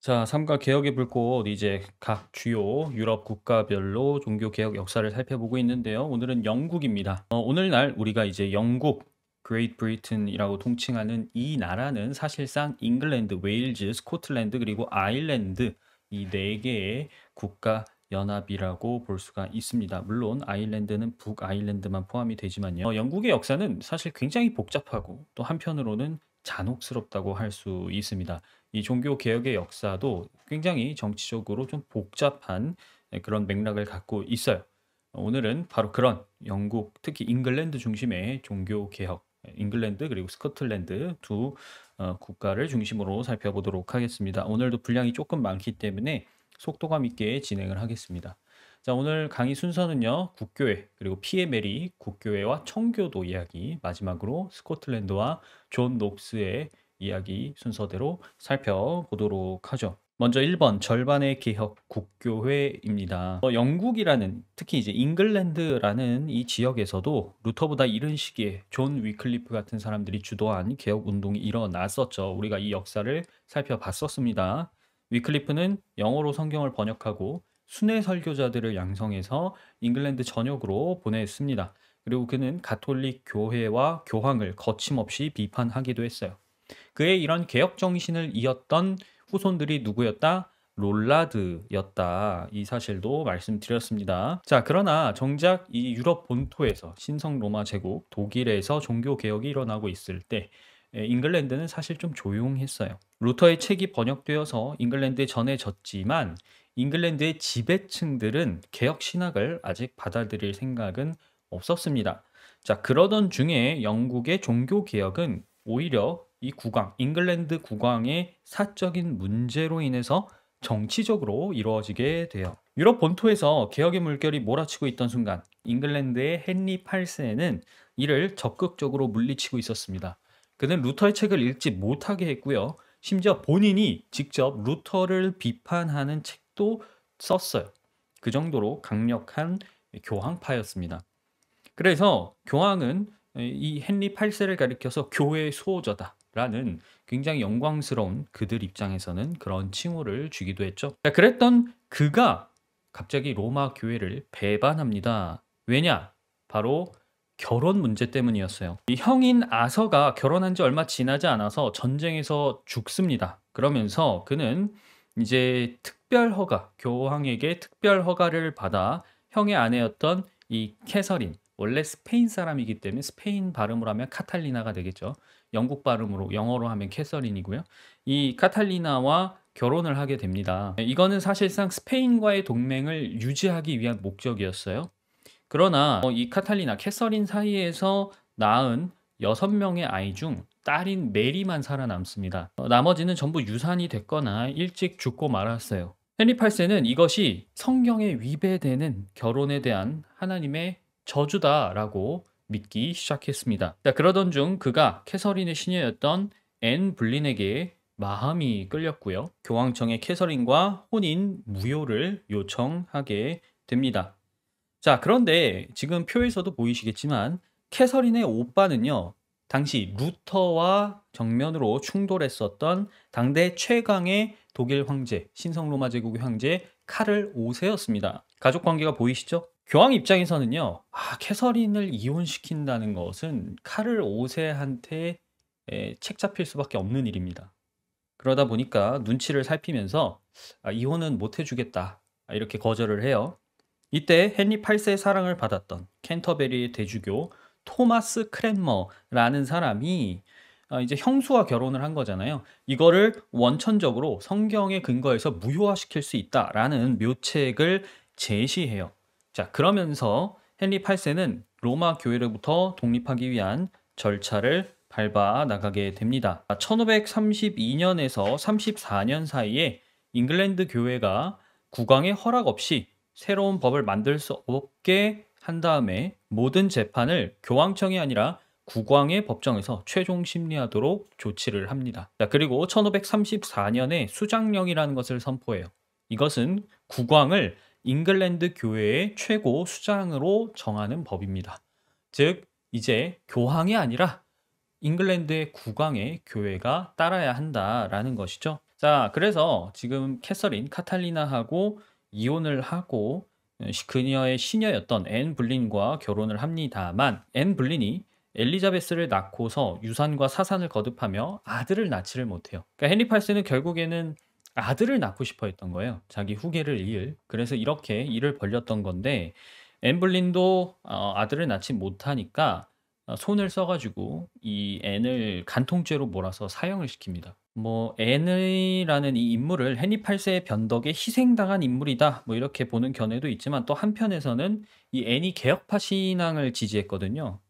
자, 삼가 개혁의 불꽃 이제 각 주요 유럽 국가별로 종교 개혁 역사를 살펴보고 있는데요. 오늘은 영국입니다. 오늘날 우리가 이제 영국, Great Britain이라고 통칭하는 이 나라는 사실상 잉글랜드, 웨일즈, 스코틀랜드 그리고 아일랜드 이 네 개의 국가 연합이라고 볼 수가 있습니다. 물론 아일랜드는 북아일랜드만 포함이 되지만요. 영국의 역사는 사실 굉장히 복잡하고 또 한편으로는 잔혹스럽다고 할 수 있습니다. 이 종교 개혁의 역사도 굉장히 정치적으로 좀 복잡한 그런 맥락을 갖고 있어요. 오늘은 바로 그런 영국, 특히 잉글랜드 중심의 종교 개혁, 잉글랜드 그리고 스코틀랜드 두 국가를 중심으로 살펴보도록 하겠습니다. 오늘도 분량이 조금 많기 때문에 속도감 있게 진행을 하겠습니다. 자, 오늘 강의 순서는요. 국교회, 그리고 피에 메리 국교회와 청교도 이야기, 마지막으로 스코틀랜드와 존 녹스의 이야기 순서대로 살펴보도록 하죠. 먼저 1번 절반의 개혁 국교회입니다. 영국이라는 특히 이제 잉글랜드라는 이 지역에서도 루터보다 이른 시기에 존 위클리프 같은 사람들이 주도한 개혁 운동이 일어났었죠. 우리가 이 역사를 살펴봤었습니다. 위클리프는 영어로 성경을 번역하고 순회 설교자들을 양성해서 잉글랜드 전역으로 보냈습니다. 그리고 그는 가톨릭 교회와 교황을 거침없이 비판하기도 했어요. 그의 이런 개혁 정신을 이었던 후손들이 누구였다? 롤라드였다. 이 사실도 말씀드렸습니다. 자, 그러나 정작 이 유럽 본토에서 신성 로마 제국 독일에서 종교 개혁이 일어나고 있을 때 잉글랜드는 사실 좀 조용했어요. 루터의 책이 번역되어서 잉글랜드에 전해졌지만 잉글랜드의 지배층들은 개혁 신학을 아직 받아들일 생각은 없었습니다. 자, 그러던 중에 영국의 종교 개혁은 오히려 이 국왕, 잉글랜드 국왕의 사적인 문제로 인해서 정치적으로 이루어지게 돼요. 유럽 본토에서 개혁의 물결이 몰아치고 있던 순간 잉글랜드의 헨리 8세는 이를 적극적으로 물리치고 있었습니다. 그는 루터의 책을 읽지 못하게 했고요. 심지어 본인이 직접 루터를 비판하는 책도 썼어요. 그 정도로 강력한 교황파였습니다. 그래서 교황은 이 헨리 8세를 가리켜서 교회의 수호자다라는 굉장히 영광스러운 그들 입장에서는 그런 칭호를 주기도 했죠. 자, 그랬던 그가 갑자기 로마 교회를 배반합니다. 왜냐? 바로 결혼 문제 때문이었어요. 이 형인 아서가 결혼한 지 얼마 지나지 않아서 전쟁에서 죽습니다. 그러면서 그는 이제 특별 허가, 교황에게 특별 허가를 받아 형의 아내였던 이 캐서린, 원래 스페인 사람이기 때문에 스페인 발음으로 하면 카탈리나가 되겠죠. 영국 발음으로 영어로 하면 캐서린이고요. 이 카탈리나와 결혼을 하게 됩니다. 이거는 사실상 스페인과의 동맹을 유지하기 위한 목적이었어요. 그러나 이 카탈리나, 캐서린 사이에서 낳은 6명의 아이 중 딸인 메리만 살아남습니다. 나머지는 전부 유산이 됐거나 일찍 죽고 말았어요. 헨리 8세는 이것이 성경에 위배되는 결혼에 대한 하나님의 저주다라고 믿기 시작했습니다. 자, 그러던 중 그가 캐서린의 시녀였던 앤 블린에게 마음이 끌렸고요. 교황청에 캐서린과 혼인 무효를 요청하게 됩니다. 자, 그런데 지금 표에서도 보이시겠지만 캐서린의 오빠는요. 당시 루터와 정면으로 충돌했었던 당대 최강의 독일 황제, 신성 로마 제국의 황제 카를 5세였습니다. 가족 관계가 보이시죠? 교황 입장에서는요. 캐서린을 이혼시킨다는 것은 카를 5세한테 책 잡힐 수밖에 없는 일입니다. 그러다 보니까 눈치를 살피면서 이혼은 못 해주겠다. 이렇게 거절을 해요. 이때 헨리 8세의 사랑을 받았던 캔터베리의 대주교 토마스 크랜머라는 사람이 이제 형수와 결혼을 한 거잖아요. 이거를 원천적으로 성경에 근거해서 무효화시킬 수 있다라는 묘책을 제시해요. 자, 그러면서 헨리 8세는 로마 교회로부터 독립하기 위한 절차를 밟아 나가게 됩니다. 1532년에서 34년 사이에 잉글랜드 교회가 국왕의 허락 없이 새로운 법을 만들 수 없게 한 다음에 모든 재판을 교황청이 아니라 국왕의 법정에서 최종 심리하도록 조치를 합니다. 자, 그리고 1534년에 수장령이라는 것을 선포해요. 이것은 국왕을 잉글랜드 교회의 최고 수장으로 정하는 법입니다. 즉, 이제 교황이 아니라 잉글랜드의 국왕의 교회가 따라야 한다라는 것이죠. 자, 그래서 지금 캐서린 카탈리나하고 이혼을 하고 그녀의 시녀였던 앤 블린과 결혼을 합니다만 앤 블린이 엘리자베스를 낳고서 유산과 사산을 거듭하며 아들을 낳지를 못해요. 그러니까 헨리 8세는 결국에는 아들을 낳고 싶어 했던 거예요. 자기 후계를 이을. 그래서 이렇게 일을 벌였던 건데 앤 블린도 아들을 낳지 못하니까 손을 써 가지고 이 앤을 간통죄로 몰아서 사형을 시킵니다. 뭐 앤이라는 이 인물을 헨리 8세의 변덕에 희생당한 인물이다. 뭐 이렇게 보는 견해도 있지만 또 한편에서는 이 앤이 개혁파 신앙을 지지했거든요.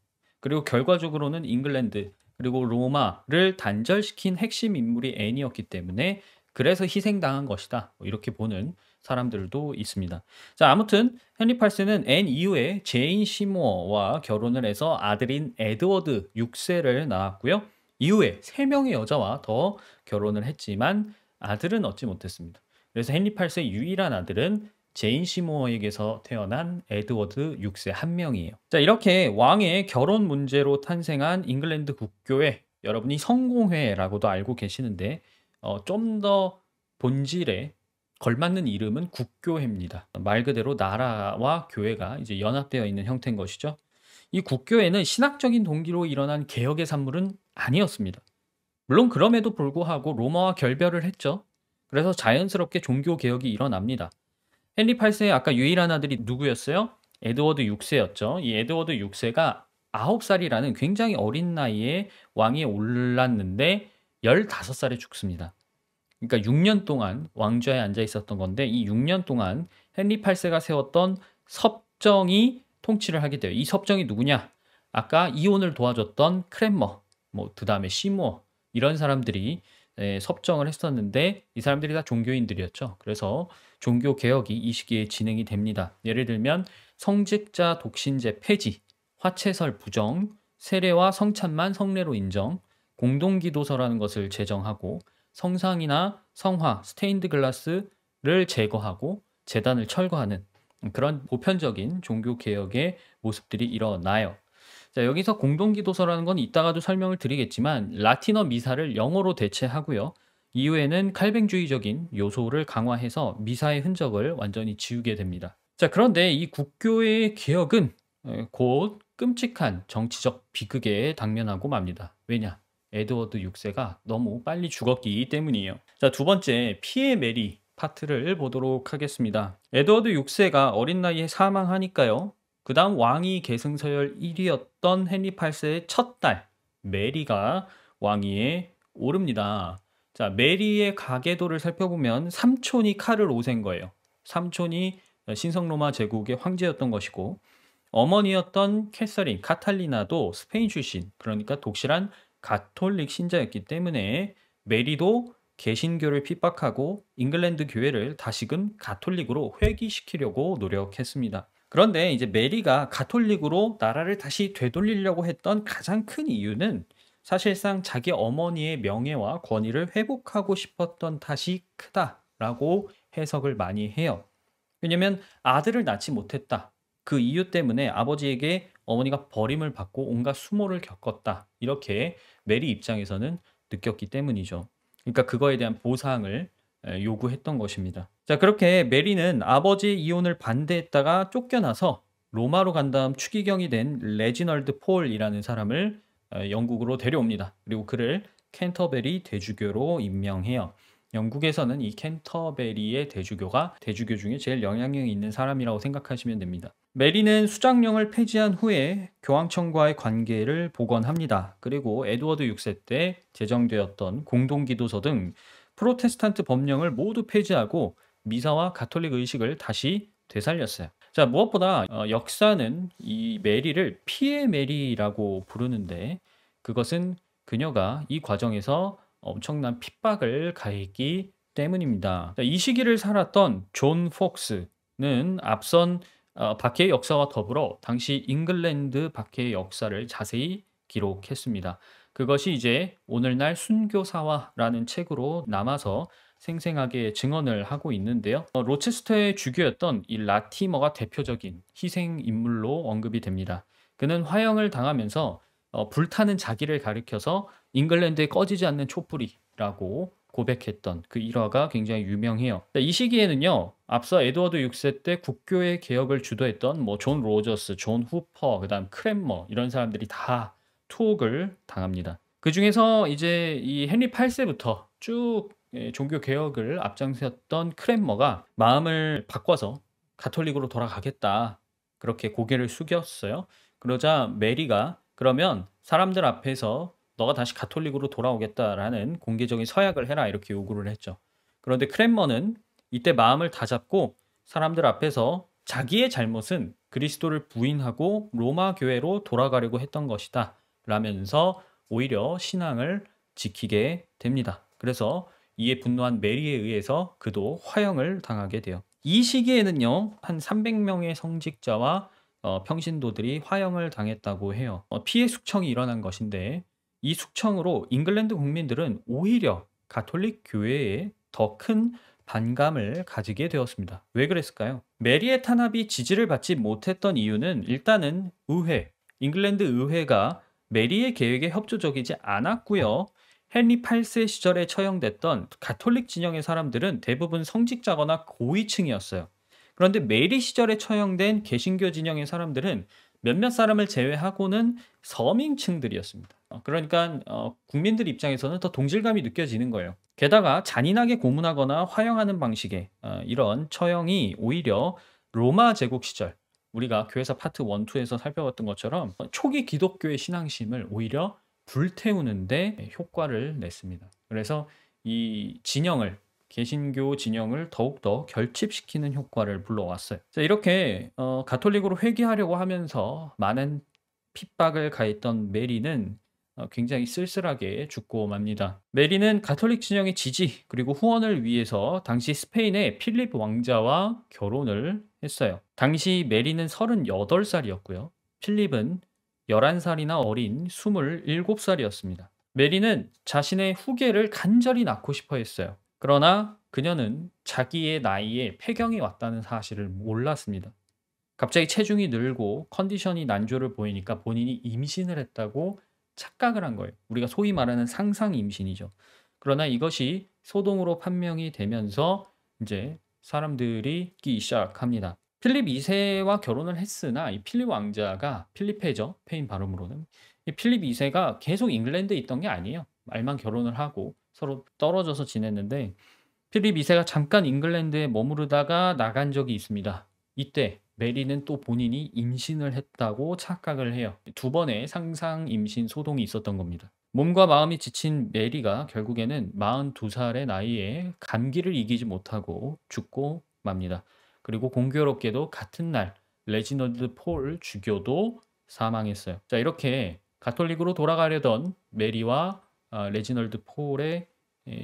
그리고 결과적으로는 잉글랜드 그리고 로마를 단절시킨 핵심 인물이 앤이었기 때문에 그래서 희생당한 것이다. 뭐 이렇게 보는 사람들도 있습니다. 자, 아무튼 헨리 8세는 앤 이후에 제인 시모어와 결혼을 해서 아들인 에드워드 6세를 낳았고요. 이후에 3명의 여자와 더 결혼을 했지만 아들은 얻지 못했습니다. 그래서 헨리 8세 유일한 아들은 제인 시모어에게서 태어난 에드워드 6세 한 명이에요. 자, 이렇게 왕의 결혼 문제로 탄생한 잉글랜드 국교회, 여러분이 성공회라고도 알고 계시는데 좀 더 본질에 걸맞는 이름은 국교회입니다. 말 그대로 나라와 교회가 이제 연합되어 있는 형태인 것이죠. 이 국교회는 신학적인 동기로 일어난 개혁의 산물은 아니었습니다. 물론 그럼에도 불구하고 로마와 결별을 했죠. 그래서 자연스럽게 종교 개혁이 일어납니다. 헨리 8세의 아까 유일한 아들이 누구였어요? 에드워드 6세였죠. 이 에드워드 6세가 9살이라는 굉장히 어린 나이에 왕위에 올랐는데 15살에 죽습니다. 그러니까 6년 동안 왕좌에 앉아 있었던 건데 이 6년 동안 헨리 8세가 세웠던 섭정이 통치를 하게 돼요. 이 섭정이 누구냐? 아까 이혼을 도와줬던 크랜머, 뭐 그다음에 시무어 이런 사람들이 섭정을 했었는데 이 사람들이 다 종교인들이었죠. 그래서 종교 개혁이 이 시기에 진행이 됩니다. 예를 들면 성직자 독신제 폐지, 화채설 부정, 세례와 성찬만 성례로 인정, 공동기도서라는 것을 제정하고 성상이나 성화, 스테인드 글라스를 제거하고 제단을 철거하는 그런 보편적인 종교 개혁의 모습들이 일어나요. 자, 여기서 공동기도서라는 건 이따가도 설명을 드리겠지만 라틴어 미사를 영어로 대체하고요. 이후에는 칼뱅주의적인 요소를 강화해서 미사의 흔적을 완전히 지우게 됩니다. 자, 그런데 이 국교의 개혁은 곧 끔찍한 정치적 비극에 당면하고 맙니다. 왜냐? 에드워드 6세가 너무 빨리 죽었기 때문이에요. 자, 두 번째 피에 메리 파트를 보도록 하겠습니다. 에드워드 6세가 어린 나이에 사망하니까요. 그 다음 왕위 계승 서열 1위였던 헨리 8세의 첫 딸 메리가 왕위에 오릅니다. 자, 메리의 가계도를 살펴보면 삼촌이 카를 5세인 거예요. 삼촌이 신성로마 제국의 황제였던 것이고 어머니였던 캐서린 카탈리나도 스페인 출신, 그러니까 독실한 가톨릭 신자였기 때문에 메리도 개신교를 핍박하고 잉글랜드 교회를 다시금 가톨릭으로 회귀시키려고 노력했습니다. 그런데 이제 메리가 가톨릭으로 나라를 다시 되돌리려고 했던 가장 큰 이유는 사실상 자기 어머니의 명예와 권위를 회복하고 싶었던 탓이 크다라고 해석을 많이 해요. 왜냐면 아들을 낳지 못했다. 그 이유 때문에 아버지에게 어머니가 버림을 받고 온갖 수모를 겪었다. 이렇게 메리 입장에서는 느꼈기 때문이죠. 그러니까 그거에 대한 보상을 요구했던 것입니다. 자, 그렇게 메리는 아버지의 이혼을 반대했다가 쫓겨나서 로마로 간 다음 추기경이 된 레지널드 폴이라는 사람을 영국으로 데려옵니다. 그리고 그를 캔터베리 대주교로 임명해요. 영국에서는 이 캔터베리의 대주교가 대주교 중에 제일 영향력이 있는 사람이라고 생각하시면 됩니다. 메리는 수장령을 폐지한 후에 교황청과의 관계를 복원합니다. 그리고 에드워드 6세 때 제정되었던 공동기도서 등 프로테스탄트 법령을 모두 폐지하고 미사와 가톨릭 의식을 다시 되살렸어요. 자, 무엇보다 역사는 이 메리를 피에 메리라고 부르는데 그것은 그녀가 이 과정에서 엄청난 핍박을 가했기 때문입니다. 자, 이 시기를 살았던 존 폭스는 앞선 박해의 역사와 더불어 당시 잉글랜드 박해의 역사를 자세히 기록했습니다. 그것이 이제 오늘날 순교사화라는 책으로 남아서 생생하게 증언을 하고 있는데요. 로체스터의 주교였던 이 라티머가 대표적인 희생 인물로 언급이 됩니다. 그는 화형을 당하면서 불타는 자기를 가리켜서 잉글랜드에 꺼지지 않는 촛불이라고 고백했던 그 일화가 굉장히 유명해요. 이 시기에는요, 앞서 에드워드 6세 때 국교의 개혁을 주도했던 뭐 존 로저스, 존 후퍼, 그다음 크랜머 이런 사람들이 다 투옥을 당합니다. 그 중에서 이제 이 헨리 8세부터 쭉 종교 개혁을 앞장섰던 크랜머가 마음을 바꿔서 가톨릭으로 돌아가겠다. 그렇게 고개를 숙였어요. 그러자 메리가 그러면 사람들 앞에서 너가 다시 가톨릭으로 돌아오겠다라는 공개적인 서약을 해라 이렇게 요구를 했죠. 그런데 크랜머는 이때 마음을 다잡고 사람들 앞에서 자기의 잘못은 그리스도를 부인하고 로마 교회로 돌아가려고 했던 것이다 라면서 오히려 신앙을 지키게 됩니다. 그래서 이에 분노한 메리에 의해서 그도 화형을 당하게 돼요. 이 시기에는요, 한 300명의 성직자와 평신도들이 화형을 당했다고 해요. 피해 숙청이 일어난 것인데 이 숙청으로 잉글랜드 국민들은 오히려 가톨릭 교회에 더 큰 반감을 가지게 되었습니다. 왜 그랬을까요? 메리의 탄압이 지지를 받지 못했던 이유는 일단은 의회, 잉글랜드 의회가 메리의 계획에 협조적이지 않았고요. 헨리 8세 시절에 처형됐던 가톨릭 진영의 사람들은 대부분 성직자거나 고위층이었어요. 그런데 메리 시절에 처형된 개신교 진영의 사람들은 몇몇 사람을 제외하고는 서민층들이었습니다. 그러니까 국민들 입장에서는 더 동질감이 느껴지는 거예요. 게다가 잔인하게 고문하거나 화형하는 방식의 이런 처형이 오히려 로마 제국 시절 우리가 교회사 파트 1, 2에서 살펴봤던 것처럼 초기 기독교의 신앙심을 오히려 불태우는데 효과를 냈습니다. 그래서 이 진영을 개신교 진영을 더욱더 결집시키는 효과를 불러왔어요. 자, 이렇게 가톨릭으로 회귀하려고 하면서 많은 핍박을 가했던 메리는 굉장히 쓸쓸하게 죽고 맙니다. 메리는 가톨릭 진영의 지지 그리고 후원을 위해서 당시 스페인의 필립 왕자와 결혼을 했어요. 당시 메리는 38살이었고요. 필립은 11살이나 어린 27살이었습니다. 메리는 자신의 후계를 간절히 낳고 싶어 했어요. 그러나 그녀는 자기의 나이에 폐경이 왔다는 사실을 몰랐습니다. 갑자기 체중이 늘고 컨디션이 난조를 보이니까 본인이 임신을 했다고 착각을 한 거예요. 우리가 소위 말하는 상상 임신이죠. 그러나 이것이 소동으로 판명이 되면서 이제 사람들이 끼기 시작합니다. 필립 2세와 결혼을 했으나 이 필립 왕자가 필리페죠. 페인 발음으로는. 이 필립 2세가 계속 잉글랜드에 있던 게 아니에요. 말만 결혼을 하고 서로 떨어져서 지냈는데 필립 2세가 잠깐 잉글랜드에 머무르다가 나간 적이 있습니다. 이때 메리는 또 본인이 임신을 했다고 착각을 해요. 두 번의 상상 임신 소동이 있었던 겁니다. 몸과 마음이 지친 메리가 결국에는 42살의 나이에 감기를 이기지 못하고 죽고 맙니다. 그리고 공교롭게도 같은 날 레지널드 폴 주교도 사망했어요. 자, 이렇게 가톨릭으로 돌아가려던 메리와 레지널드 폴의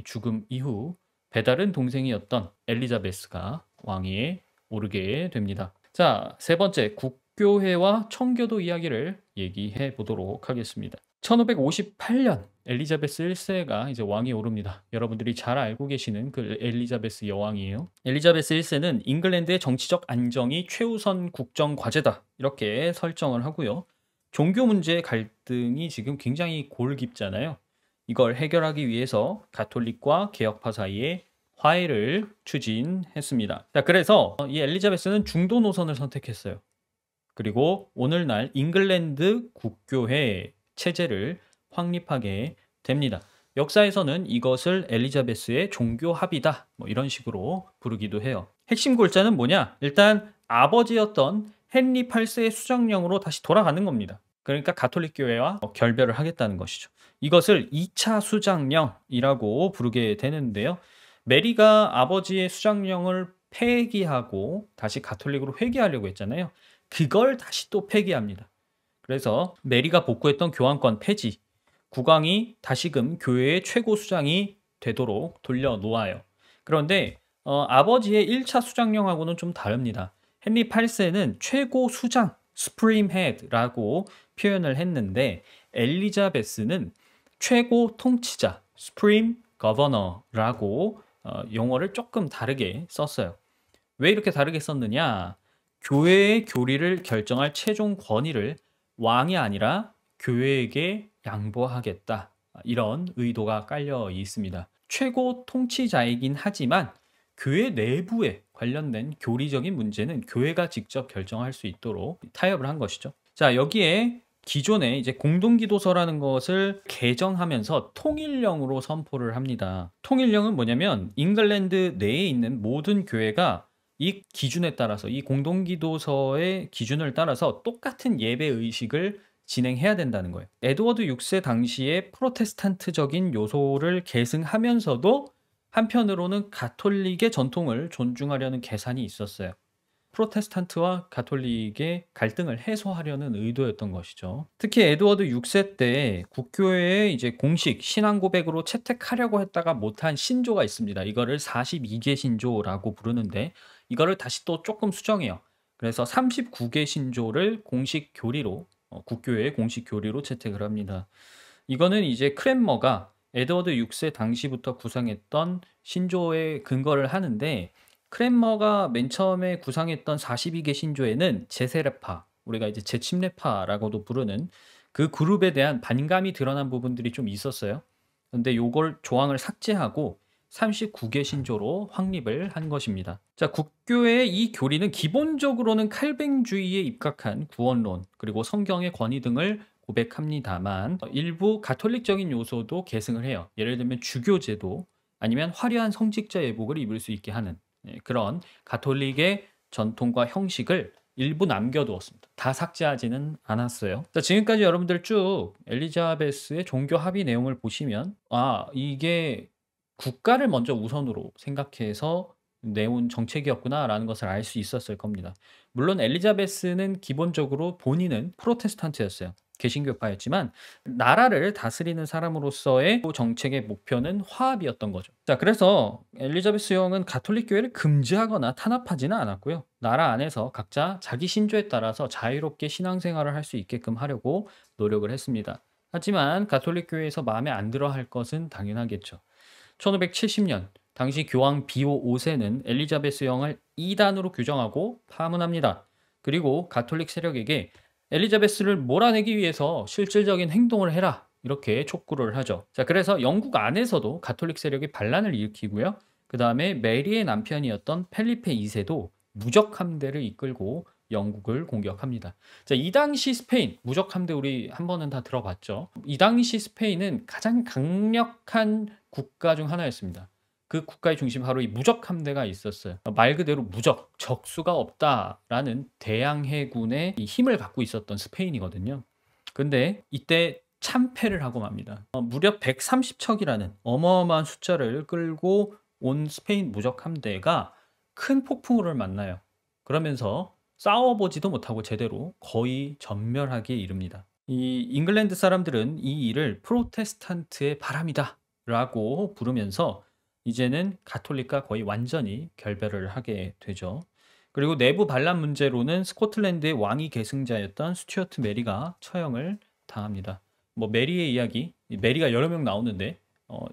죽음 이후 배다른 동생이었던 엘리자베스가 왕위에 오르게 됩니다. 자, 세 번째 국교회와 청교도 이야기를 얘기해 보도록 하겠습니다. 1558년 엘리자베스 1세가 이제 왕위에 오릅니다. 여러분들이 잘 알고 계시는 그 엘리자베스 여왕이에요. 엘리자베스 1세는 잉글랜드의 정치적 안정이 최우선 국정 과제다. 이렇게 설정을 하고요. 종교 문제의 갈등이 지금 굉장히 골깊잖아요. 이걸 해결하기 위해서 가톨릭과 개혁파 사이에 화해를 추진했습니다. 자, 그래서 이 엘리자베스는 중도 노선을 선택했어요. 그리고 오늘날 잉글랜드 국교회 체제를 확립하게 됩니다. 역사에서는 이것을 엘리자베스의 종교 합의다 뭐 이런 식으로 부르기도 해요. 핵심 골자는 뭐냐? 일단 아버지였던 헨리 8세의 수장령으로 다시 돌아가는 겁니다. 그러니까 가톨릭 교회와 결별을 하겠다는 것이죠. 이것을 2차 수장령이라고 부르게 되는데요. 메리가 아버지의 수장령을 폐기하고 다시 가톨릭으로 회귀하려고 했잖아요. 그걸 다시 또 폐기합니다. 그래서 메리가 복구했던 교황권 폐지, 국왕이 다시금 교회의 최고 수장이 되도록 돌려놓아요. 그런데 아버지의 1차 수장령하고는 좀 다릅니다. 헨리 8세는 최고 수장, Supreme Head라고 표현을 했는데 엘리자베스는 최고 통치자, Supreme Governor라고 용어를 조금 다르게 썼어요. 왜 이렇게 다르게 썼느냐? 교회의 교리를 결정할 최종 권위를 왕이 아니라 교회에게 양보하겠다. 이런 의도가 깔려 있습니다. 최고 통치자이긴 하지만 교회 내부에 관련된 교리적인 문제는 교회가 직접 결정할 수 있도록 타협을 한 것이죠. 자, 여기에 기존에 이제 공동기도서라는 것을 개정하면서 통일령으로 선포를 합니다. 통일령은 뭐냐면 잉글랜드 내에 있는 모든 교회가 이 기준에 따라서, 이 공동기도서의 기준을 따라서 똑같은 예배 의식을 진행해야 된다는 거예요. 에드워드 6세 당시에 프로테스탄트적인 요소를 계승하면서도 한편으로는 가톨릭의 전통을 존중하려는 계산이 있었어요. 프로테스탄트와 가톨릭의 갈등을 해소하려는 의도였던 것이죠. 특히 에드워드 6세 때 국교회에 이제 공식 신앙 고백으로 채택하려고 했다가 못한 신조가 있습니다. 이거를 42개 신조라고 부르는데 이거를 다시 또 조금 수정해요. 그래서 39개 신조를 공식 교리로 국교회의 공식 교리로 채택을 합니다. 이거는 이제 크랜머가 에드워드 6세 당시부터 구상했던 신조에 근거를 하는데 크랜머가 맨 처음에 구상했던 42개 신조에는 제세례파, 우리가 이제 재침례파라고도 부르는 그 그룹에 대한 반감이 드러난 부분들이 좀 있었어요. 근데 요걸 조항을 삭제하고 39개 신조로 확립을 한 것입니다. 자, 국교회의 이 교리는 기본적으로는 칼뱅주의에 입각한 구원론, 그리고 성경의 권위 등을 고백합니다만 일부 가톨릭적인 요소도 계승을 해요. 예를 들면 주교제도 아니면 화려한 성직자 예복을 입을 수 있게 하는 그런 가톨릭의 전통과 형식을 일부 남겨두었습니다. 다 삭제하지는 않았어요. 자, 지금까지 여러분들 쭉 엘리자베스의 종교 합의 내용을 보시면 이게 국가를 먼저 우선으로 생각해서 내온 정책이었구나라는 것을 알 수 있었을 겁니다. 물론 엘리자베스는 기본적으로 본인은 프로테스탄트였어요. 개신교파였지만 나라를 다스리는 사람으로서의 정책의 목표는 화합이었던 거죠. 자, 그래서 엘리자베스 여왕은 가톨릭 교회를 금지하거나 탄압하지는 않았고요. 나라 안에서 각자 자기 신조에 따라서 자유롭게 신앙생활을 할 수 있게끔 하려고 노력을 했습니다. 하지만 가톨릭 교회에서 마음에 안 들어 할 것은 당연하겠죠. 1570년 당시 교황 비오 5세는 엘리자베스 여왕을 이단으로 규정하고 파문합니다. 그리고 가톨릭 세력에게 엘리자베스를 몰아내기 위해서 실질적인 행동을 해라, 이렇게 촉구를 하죠. 자, 그래서 영국 안에서도 가톨릭 세력이 반란을 일으키고요. 그 다음에 메리의 남편이었던 펠리페 2세도 무적 함대를 이끌고 영국을 공격합니다. 자, 이 당시 스페인 무적 함대 우리 한 번은 다 들어봤죠. 이 당시 스페인은 가장 강력한 국가 중 하나였습니다. 그 국가의 중심 바로 이 무적 함대가 있었어요. 말 그대로 무적, 적수가 없다라는 대항해군의 이 힘을 갖고 있었던 스페인이거든요. 근데 이때 참패를 하고 맙니다. 무려 130척이라는 어마어마한 숫자를 끌고 온 스페인 무적 함대가 큰 폭풍우를 만나요. 그러면서 싸워보지도 못하고 제대로 거의 전멸하기에 이릅니다. 이 잉글랜드 사람들은 이 일을 프로테스탄트의 바람이다 라고 부르면서 이제는 가톨릭과 거의 완전히 결별을 하게 되죠. 그리고 내부 반란 문제로는 스코틀랜드의 왕위 계승자였던 스튜어트 메리가 처형을 당합니다. 뭐 메리의 이야기, 메리가 여러 명 나오는데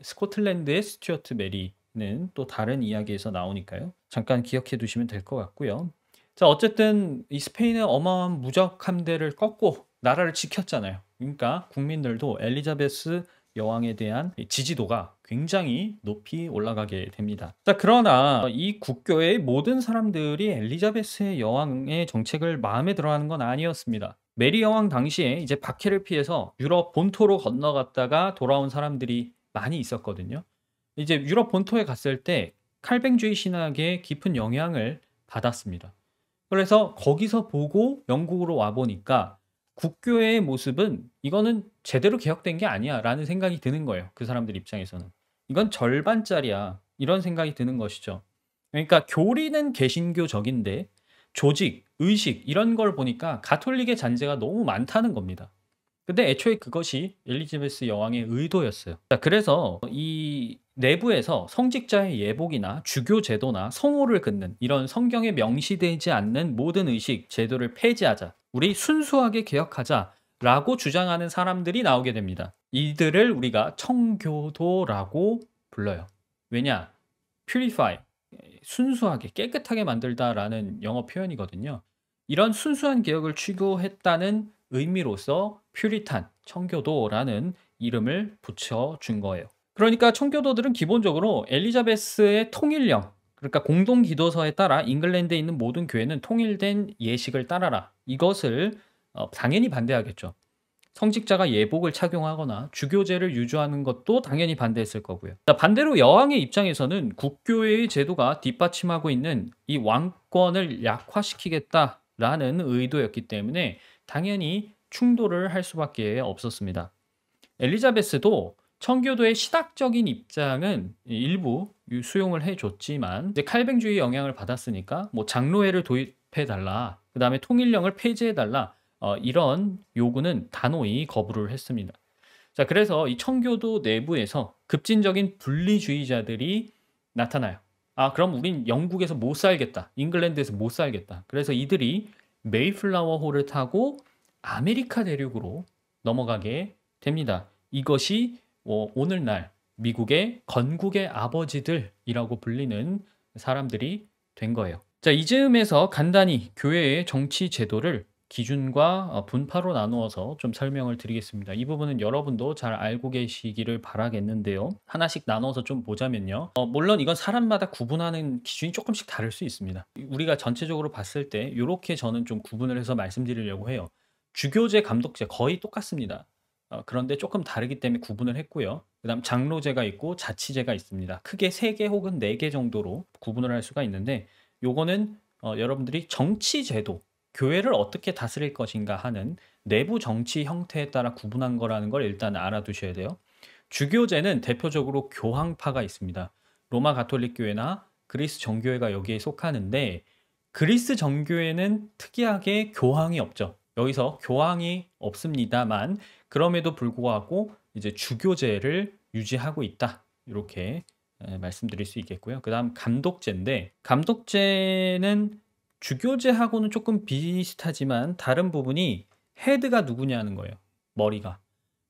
스코틀랜드의 스튜어트 메리는 또 다른 이야기에서 나오니까요. 잠깐 기억해 두시면 될 것 같고요. 자, 어쨌든 이 스페인의 어마어마한 무적 함대를 꺾고 나라를 지켰잖아요. 그러니까 국민들도 엘리자베스 여왕에 대한 지지도가 굉장히 높이 올라가게 됩니다. 자, 그러나 이 국교의 모든 사람들이 엘리자베스 여왕의 정책을 마음에 들어하는 건 아니었습니다. 메리 여왕 당시에 이제 박해를 피해서 유럽 본토로 건너갔다가 돌아온 사람들이 많이 있었거든요. 이제 유럽 본토에 갔을 때 칼뱅주의 신학에 깊은 영향을 받았습니다. 그래서 거기서 보고 영국으로 와 보니까 국교의 모습은 이거는 제대로 개혁된 게 아니야 라는 생각이 드는 거예요. 그 사람들 입장에서는. 이건 절반짜리야. 이런 생각이 드는 것이죠. 그러니까 교리는 개신교적인데 조직, 의식 이런 걸 보니까 가톨릭의 잔재가 너무 많다는 겁니다. 근데 애초에 그것이 엘리자베스 여왕의 의도였어요. 자, 그래서 이 내부에서 성직자의 예복이나 주교 제도나 성호를 긋는 이런 성경에 명시되지 않는 모든 의식, 제도를 폐지하자. 우리 순수하게 개혁하자라고 주장하는 사람들이 나오게 됩니다. 이들을 우리가 청교도라고 불러요. 왜냐? purify, 순수하게 깨끗하게 만들다라는 영어 표현이거든요. 이런 순수한 개혁을 추구했다는 의미로서 퓨리탄, 청교도라는 이름을 붙여준 거예요. 그러니까 청교도들은 기본적으로 엘리자베스의 통일령, 그러니까 공동기도서에 따라 잉글랜드에 있는 모든 교회는 통일된 예식을 따라라. 이것을 당연히 반대하겠죠. 성직자가 예복을 착용하거나 주교제를 유지하는 것도 당연히 반대했을 거고요. 자, 반대로 여왕의 입장에서는 국교회의 제도가 뒷받침하고 있는 이 왕권을 약화시키겠다라는 의도였기 때문에 당연히 충돌을 할 수밖에 없었습니다. 엘리자베스도 청교도의 신학적인 입장은 일부 수용을 해줬지만 이제 칼뱅주의 영향을 받았으니까 뭐 장로회를 도입해달라, 그 다음에 통일령을 폐지해달라, 이런 요구는 단호히 거부를 했습니다. 자, 그래서 이 청교도 내부에서 급진적인 분리주의자들이 나타나요. 아, 그럼 우린 영국에서 못 살겠다. 잉글랜드에서 못 살겠다. 그래서 이들이 메이플라워 호를 타고 아메리카 대륙으로 넘어가게 됩니다. 이것이 오늘날 미국의 건국의 아버지들이라고 불리는 사람들이 된 거예요. 자, 이즈음에서 간단히 교회의 정치 제도를 기준과 분파로 나누어서 좀 설명을 드리겠습니다. 이 부분은 여러분도 잘 알고 계시기를 바라겠는데요. 하나씩 나눠서 좀 보자면요. 물론 이건 사람마다 구분하는 기준이 조금씩 다를 수 있습니다. 우리가 전체적으로 봤을 때 이렇게 저는 좀 구분을 해서 말씀드리려고 해요. 주교제, 감독제 거의 똑같습니다. 그런데 조금 다르기 때문에 구분을 했고요. 그다음 장로제가 있고 자치제가 있습니다. 크게 3개 혹은 4개 정도로 구분을 할 수가 있는데 요거는 여러분들이 정치 제도, 교회를 어떻게 다스릴 것인가 하는 내부 정치 형태에 따라 구분한 거라는 걸 일단 알아두셔야 돼요. 주교제는 대표적으로 교황파가 있습니다. 로마 가톨릭 교회나 그리스 정교회가 여기에 속하는데 그리스 정교회는 특이하게 교황이 없죠. 여기서 교황이 없습니다만 그럼에도 불구하고 이제 주교제를 유지하고 있다. 이렇게 말씀드릴 수 있겠고요. 그다음 감독제인데 감독제는 주교제하고는 조금 비슷하지만 다른 부분이 헤드가 누구냐는 거예요. 머리가.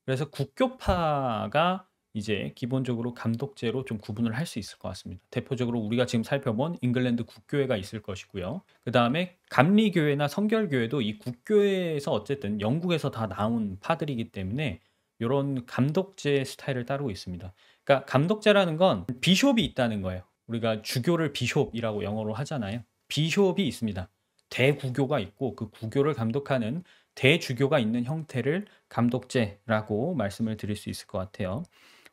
그래서 국교파가 이제 기본적으로 감독제로 좀 구분을 할 수 있을 것 같습니다. 대표적으로 우리가 지금 살펴본 잉글랜드 국교회가 있을 것이고요. 그 다음에 감리교회나 성결교회도 이 국교회에서 어쨌든 영국에서 다 나온 파들이기 때문에 이런 감독제 스타일을 따르고 있습니다. 그러니까 감독제라는 건 비숍이 있다는 거예요. 우리가 주교를 비숍이라고 영어로 하잖아요. 비숍이 있습니다. 대구교가 있고 그 구교를 감독하는 대주교가 있는 형태를 감독제라고 말씀을 드릴 수 있을 것 같아요.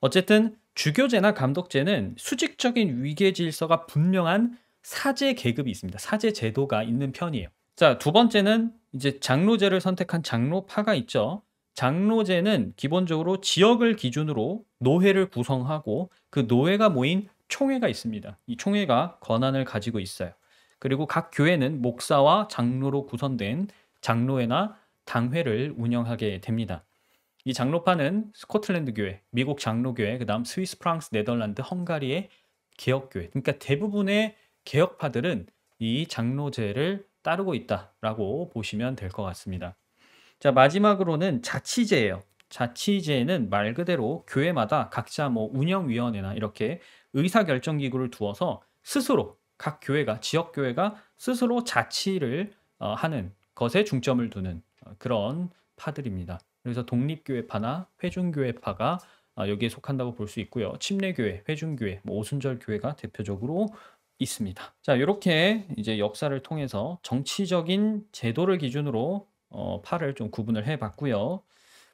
어쨌든 주교제나 감독제는 수직적인 위계 질서가 분명한 사제 계급이 있습니다. 사제 제도가 있는 편이에요. 자, 두 번째는 이제 장로제를 선택한 장로파가 있죠. 장로제는 기본적으로 지역을 기준으로 노회를 구성하고 그 노회가 모인 총회가 있습니다. 이 총회가 권한을 가지고 있어요. 그리고 각 교회는 목사와 장로로 구성된 장로회나 당회를 운영하게 됩니다. 이 장로파는 스코틀랜드 교회, 미국 장로교회, 그다음 스위스, 프랑스, 네덜란드, 헝가리의 개혁교회. 그러니까 대부분의 개혁파들은 이 장로제를 따르고 있다라고 보시면 될 것 같습니다. 자, 마지막으로는 자치제예요. 자치제는 말 그대로 교회마다 각자 뭐 운영위원회나 이렇게 의사결정기구를 두어서 스스로 각 교회가 지역교회가 스스로 자치를 하는 것에 중점을 두는 그런 파들입니다. 그래서 독립교회파나 회중교회파가 여기에 속한다고 볼 수 있고요. 침례교회, 회중교회, 오순절교회가 대표적으로 있습니다. 자, 이렇게 이제 역사를 통해서 정치적인 제도를 기준으로 파를 좀 구분을 해봤고요.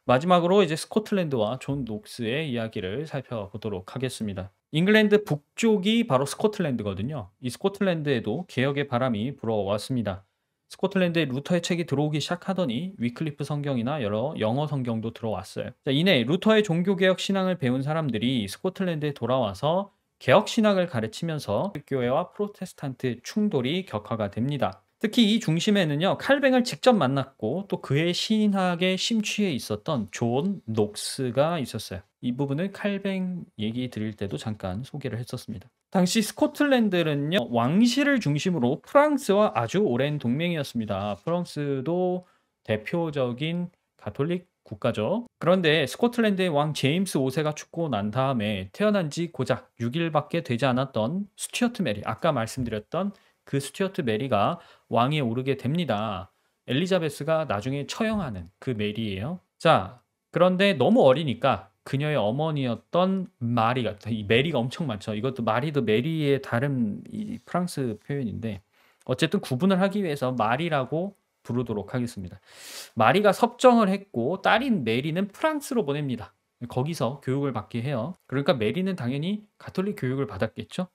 마지막으로 이제 스코틀랜드와 존 녹스의 이야기를 살펴보도록 하겠습니다. 잉글랜드 북쪽이 바로 스코틀랜드거든요. 이 스코틀랜드에도 개혁의 바람이 불어왔습니다. 스코틀랜드에 루터의 책이 들어오기 시작하더니 위클리프 성경이나 여러 영어 성경도 들어왔어요. 자, 이내 루터의 종교개혁 신앙을 배운 사람들이 스코틀랜드에 돌아와서 개혁 신학을 가르치면서 교회와 프로테스탄트 충돌이 격화가 됩니다. 특히 이 중심에는요, 칼뱅을 직접 만났고 또 그의 신학에 심취해 있었던 존 녹스가 있었어요. 이 부분을 칼뱅 얘기 드릴 때도 잠깐 소개를 했었습니다. 당시 스코틀랜드는요, 왕실을 중심으로 프랑스와 아주 오랜 동맹이었습니다. 프랑스도 대표적인 가톨릭 국가죠. 그런데 스코틀랜드의 왕 제임스 5세가 죽고 난 다음에 태어난 지 고작 6일밖에 되지 않았던 스튜어트 메리, 아까 말씀드렸던 그 스튜어트 메리가 왕위에 오르게 됩니다. 엘리자베스가 나중에 처형하는 그 메리예요. 자, 그런데 너무 어리니까 그녀의 어머니였던 마리가, 이 메리가 엄청 많죠. 이것도 마리도 메리의 다른 이 프랑스 표현인데 어쨌든 구분을 하기 위해서 마리라고 부르도록 하겠습니다. 마리가 섭정을 했고 딸인 메리는 프랑스로 보냅니다. 거기서 교육을 받게 해요. 그러니까 메리는 당연히 가톨릭 교육을 받았겠죠.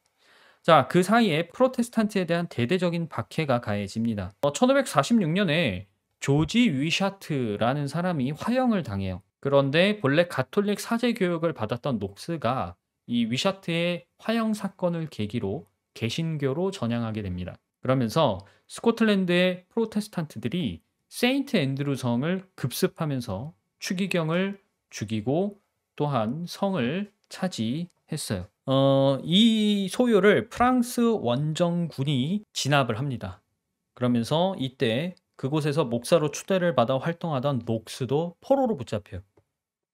자, 그 사이에 프로테스탄트에 대한 대대적인 박해가 가해집니다. 1546년에 조지 위샤트라는 사람이 화형을 당해요. 그런데 본래 가톨릭 사제 교육을 받았던 녹스가 이 위샤트의 화형 사건을 계기로 개신교로 전향하게 됩니다. 그러면서 스코틀랜드의 프로테스탄트들이 세인트 앤드루 성을 급습하면서 추기경을 죽이고 또한 성을 차지했어요. 이 소요를 프랑스 원정군이 진압을 합니다. 그러면서 이때 그곳에서 목사로 추대를 받아 활동하던 녹스도 포로로 붙잡혀요.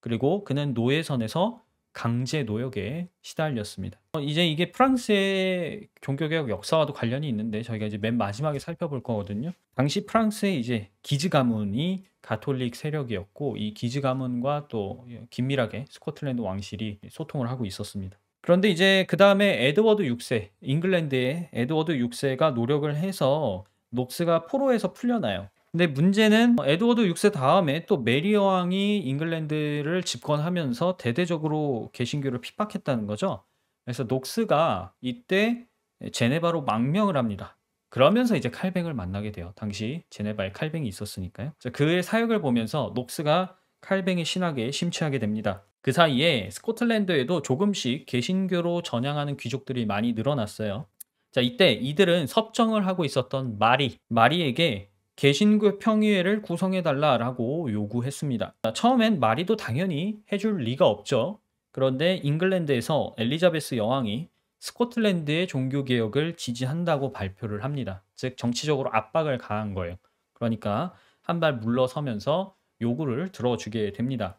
그리고 그는 노예선에서 강제 노역에 시달렸습니다. 이제 이게 프랑스의 종교개혁 역사와도 관련이 있는데 저희가 이제 맨 마지막에 살펴볼 거거든요. 당시 프랑스의 이제 기즈 가문이 가톨릭 세력이었고 이 기즈 가문과 또 긴밀하게 스코틀랜드 왕실이 소통을 하고 있었습니다. 그런데 이제 그다음에 에드워드 6세, 잉글랜드의 에드워드 6세가 노력을 해서 녹스가 포로에서 풀려나요. 근데 문제는 에드워드 6세 다음에 또 메리 여왕이 잉글랜드를 집권하면서 대대적으로 개신교를 핍박했다는 거죠. 그래서 녹스가 이때 제네바로 망명을 합니다. 그러면서 이제 칼뱅을 만나게 돼요. 당시 제네바에 칼뱅이 있었으니까요. 자, 그의 사역을 보면서 녹스가 칼뱅의 신학에 심취하게 됩니다. 그 사이에 스코틀랜드에도 조금씩 개신교로 전향하는 귀족들이 많이 늘어났어요. 자, 이때 이들은 섭정을 하고 있었던 마리에게 개신교 평의회를 구성해 달라라고 요구했습니다. 자, 처음엔 마리도 당연히 해줄 리가 없죠. 그런데 잉글랜드에서 엘리자베스 여왕이 스코틀랜드의 종교 개혁을 지지한다고 발표를 합니다. 즉 정치적으로 압박을 가한 거예요. 그러니까 한 발 물러서면서 요구를 들어주게 됩니다.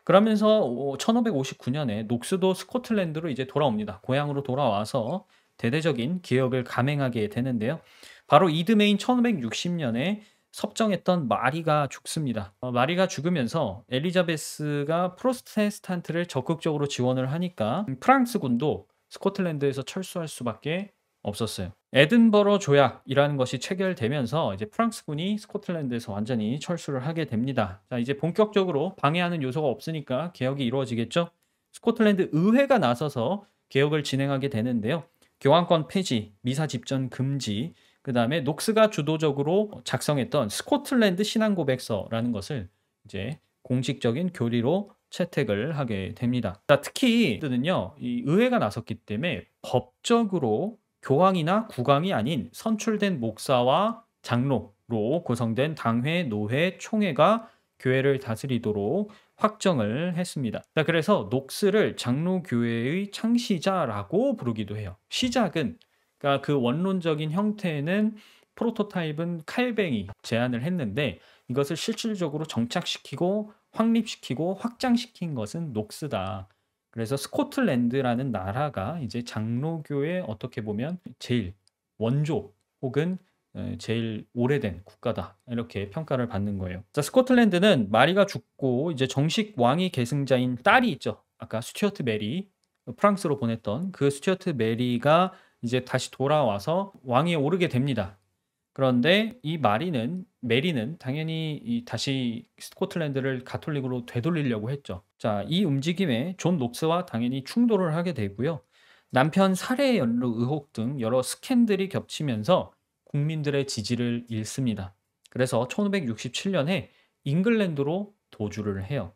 그러면서 1559년에 녹스도 스코틀랜드로 이제 돌아옵니다. 고향으로 돌아와서 대대적인 개혁을 감행하게 되는데요. 바로 이듬해인 1560년에 섭정했던 마리가 죽습니다. 마리가 죽으면서 엘리자베스가 프로테스탄트를 적극적으로 지원을 하니까 프랑스군도 스코틀랜드에서 철수할 수밖에 없었어요. 에든버러 조약이라는 것이 체결되면서 이제 프랑스군이 스코틀랜드에서 완전히 철수를 하게 됩니다. 자, 이제 본격적으로 방해하는 요소가 없으니까 개혁이 이루어지겠죠. 스코틀랜드 의회가 나서서 개혁을 진행하게 되는데요. 교황권 폐지, 미사 집전 금지, 그다음에 녹스가 주도적으로 작성했던 스코틀랜드 신앙 고백서라는 것을 이제 공식적인 교리로 채택을 하게 됩니다. 자, 특히 는요, 이 의회가 나섰기 때문에 법적으로 교황이나 국왕이 아닌 선출된 목사와 장로로 구성된 당회, 노회, 총회가 교회를 다스리도록 확정을 했습니다. 자, 그래서 녹스를 장로교회의 창시자라고 부르기도 해요. 시작은 그러니까 그 원론적인 형태는 프로토타입은 칼뱅이 제안을 했는데 이것을 실질적으로 정착시키고 확립시키고 확장시킨 것은 녹스다. 그래서 스코틀랜드라는 나라가 이제 장로교의 어떻게 보면 제일 원조 혹은 제일 오래된 국가다. 이렇게 평가를 받는 거예요. 자, 스코틀랜드는 마리가 죽고 이제 정식 왕위 계승자인 딸이 있죠. 아까 스튜어트 메리, 프랑스로 보냈던 그 스튜어트 메리가 이제 다시 돌아와서 왕위에 오르게 됩니다. 그런데 이 메리는 당연히 다시 스코틀랜드를 가톨릭으로 되돌리려고 했죠. 자, 이 움직임에 존 녹스와 당연히 충돌을 하게 되고요. 남편 살해 연루 의혹 등 여러 스캔들이 겹치면서 국민들의 지지를 잃습니다. 그래서 1567년에 잉글랜드로 도주를 해요.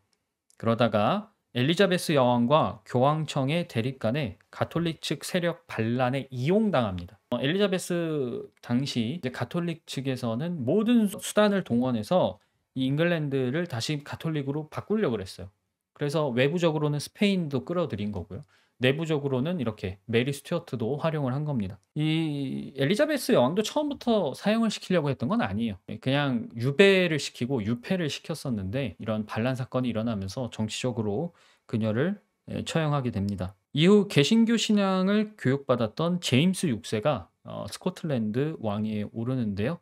그러다가 엘리자베스 여왕과 교황청의 대립 간에 가톨릭 측 세력 반란에 이용당합니다. 엘리자베스 당시 이제 가톨릭 측에서는 모든 수단을 동원해서 이 잉글랜드를 다시 가톨릭으로 바꾸려고 그랬어요. 그래서 외부적으로는 스페인도 끌어들인 거고요. 내부적으로는 이렇게 메리 스튜어트도 활용을 한 겁니다. 이 엘리자베스 여왕도 처음부터 사형을 시키려고 했던 건 아니에요. 그냥 유배를 시키고 유폐를 시켰었는데 이런 반란 사건이 일어나면서 정치적으로 그녀를 처형하게 됩니다. 이후 개신교 신앙을 교육받았던 제임스 6세가 스코틀랜드 왕위에 오르는데요.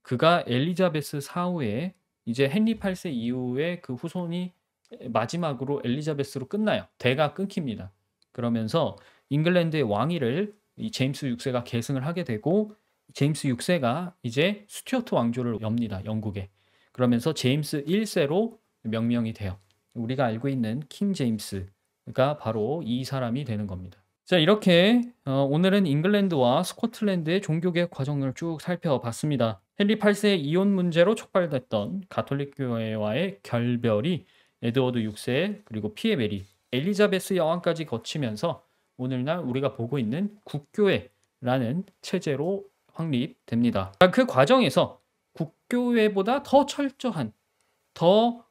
그가 엘리자베스 사후에 이제 헨리 8세 이후에 그 후손이 마지막으로 엘리자베스로 끝나요. 대가 끊깁니다. 그러면서 잉글랜드의 왕위를 이 제임스 6세가 계승을 하게 되고 제임스 6세가 이제 스튜어트 왕조를 엽니다. 영국에. 그러면서 제임스 1세로 명명이 돼요. 우리가 알고 있는 킹 제임스가 바로 이 사람이 되는 겁니다. 자, 이렇게 오늘은 잉글랜드와 스코틀랜드의 종교개혁 과정을 쭉 살펴봤습니다. 헨리 8세의 이혼 문제로 촉발됐던 가톨릭 교회와의 결별이 에드워드 6세 그리고 피에 메리, 엘리자베스 여왕까지 거치면서 오늘날 우리가 보고 있는 국교회라는 체제로 확립됩니다. 그 과정에서 국교회보다 더 철저한 더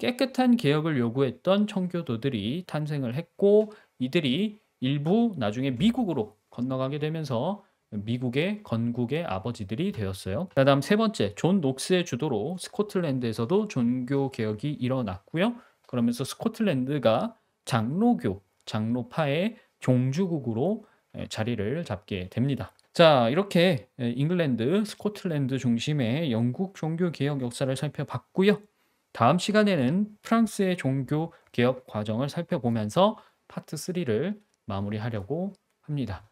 깨끗한 개혁을 요구했던 청교도들이 탄생을 했고 이들이 일부 나중에 미국으로 건너가게 되면서 미국의 건국의 아버지들이 되었어요. 그다음 세 번째, 존 녹스의 주도로 스코틀랜드에서도 종교 개혁이 일어났고요. 그러면서 스코틀랜드가 장로파의 종주국으로 자리를 잡게 됩니다. 자, 이렇게 잉글랜드, 스코틀랜드 중심의 영국 종교 개혁 역사를 살펴봤고요. 다음 시간에는 프랑스의 종교 개혁 과정을 살펴보면서 파트 3를 마무리하려고 합니다.